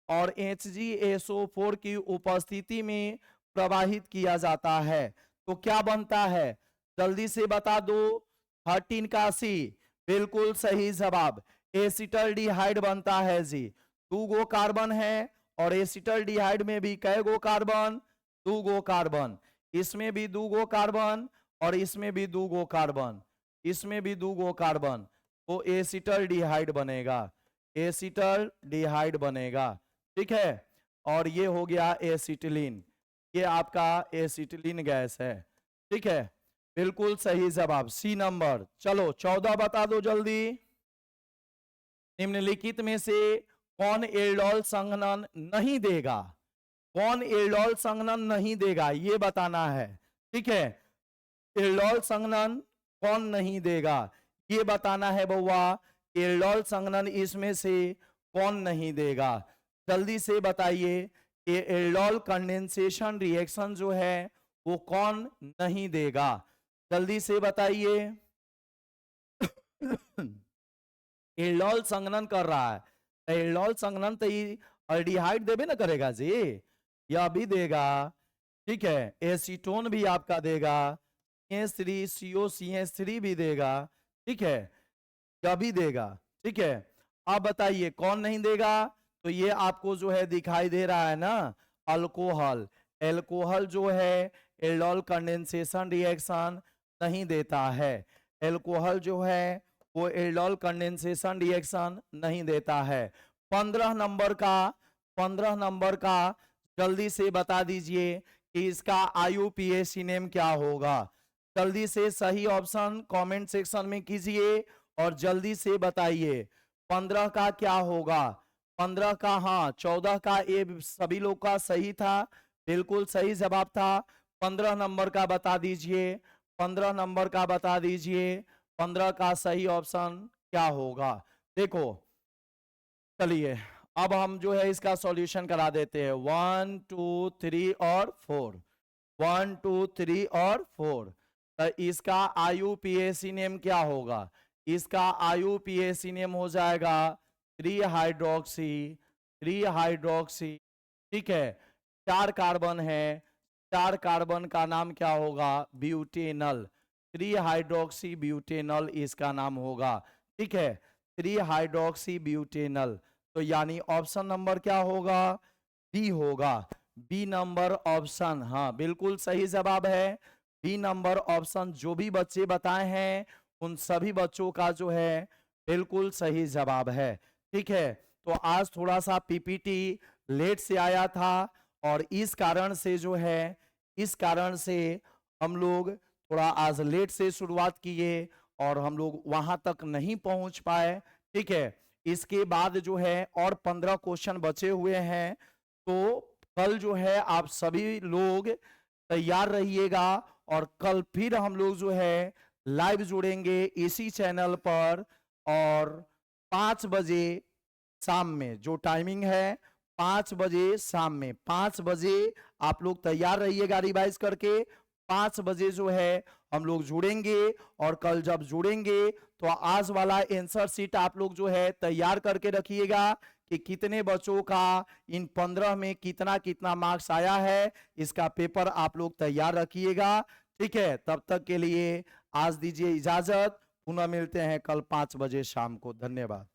और HgSO4 की उपस्थिति में प्रवाहित किया जाता है, तो क्या बनता है? जल्दी से बता दो। 13 का सी, बिल्कुल सही जवाब, एसिटल्डिहाइड बनता है जी। 2 गो कार्बन है, और एसिटल्डिहाइड में भी कै गो कार्बन? 2 गो कार्बन। इसमें भी 2 गो कार्बन, और इसमें भी 2 गो कार्बन, इसमें भी 2 गो कार्बन, तो एसिटल्डिहाइड बनेगा, एसिटल्डिहाइड बनेगा। ठीक है, और ये हो गया एसिटिलीन, ये आपका एसिटिलीन गैस है। ठीक है, बिल्कुल सही जवाब, सी नंबर। चलो 14 बता दो जल्दी। निम्नलिखित में से कौन एल्डोल संघनन नहीं देगा? कौन एल्डोल संघनन नहीं देगा, ये बताना है। ठीक है, एल्डोल संघनन कौन नहीं देगा, ये बताना है बउआ। एल्डोल संघनन इसमें से कौन नहीं देगा? जल्दी से बताइए, ये एल्डोल कंडेंसेशन रिएक्शन जो है वो कौन नहीं देगा? जल्दी से बताइए। एल्डोल संघनन कर रहा है, एल्डोल संघनन तो एल्डिहाइड देबे ना करेगा जी, यह भी देगा। ठीक है, एसीटोन भी आपका देगा, COCH3 भी देगा। ठीक है, यह भी देगा। ठीक है, अब बताइए कौन नहीं देगा? तो ये आपको जो है दिखाई दे रहा है ना, अल्कोहल। एल्कोहल जो है एल्डोल कंडेंसेशन रिएक्शन नहीं देता है, एल्कोहल जो है वो एल्डोल कंडेंसेशन रिएक्शन नहीं देता है। 15 नंबर का, 15 नंबर का जल्दी से बता दीजिए कि इसका IUPAC नेम क्या होगा। जल्दी से सही ऑप्शन कमेंट सेक्शन में कीजिए और जल्दी से बताइए 15 का क्या होगा। 15 का, हाँ 14 का, ये सभी लोग का सही था, बिल्कुल सही जवाब था। 15 नंबर का बता दीजिए, 15 नंबर का बता दीजिए, 15 का सही ऑप्शन क्या होगा। देखो चलिए अब हम जो है इसका सॉल्यूशन करा देते हैं। 1 2 3 और 4, 1 2 3 और 4। तो इसका IUPAC नेम क्या होगा? इसका IUPAC नेम हो जाएगा 3 हाइड्रोक्सी, 3 हाइड्रोक्सी। ठीक है, 4 कार्बन है, 4 कार्बन का नाम क्या होगा? ब्यूटेनल, 3 हाइड्रोक्सी ब्यूटेनल इसका नाम होगा। ठीक है, 3 हाइड्रोक्सी ब्यूटेनल। तो यानी ऑप्शन नंबर क्या होगा? बी होगा, बी नंबर ऑप्शन, हाँ बिल्कुल सही जवाब है बी नंबर ऑप्शन। जो भी बच्चे बताए हैं उन सभी बच्चों का जो है बिल्कुल सही जवाब है। ठीक है, तो आज थोड़ा सा PPT लेट से आया था, और इस कारण से जो है, इस कारण से हम लोग थोड़ा आज लेट से शुरुआत किए और हम लोग वहां तक नहीं पहुंच पाए। ठीक है, इसके बाद जो है और 15 क्वेश्चन बचे हुए हैं, तो कल जो है आप सभी लोग तैयार रहिएगा, और कल फिर हम लोग जो है लाइव जुड़ेंगे इसी चैनल पर, और 5 बजे शाम में जो टाइमिंग है, 5 बजे शाम में, 5 बजे आप लोग तैयार रहिएगा रिवाइज करके। 5 बजे जो है हम लोग जुड़ेंगे, और कल जब जुड़ेंगे तो आज वाला आंसर शीट आप लोग जो है तैयार करके रखिएगा कि कितने बच्चों का इन 15 में कितना कितना मार्क्स आया है, इसका पेपर आप लोग तैयार रखिएगा। ठीक है, तब तक के लिए आज दीजिए इजाजत, पुनः मिलते हैं कल 5 बजे शाम को। धन्यवाद।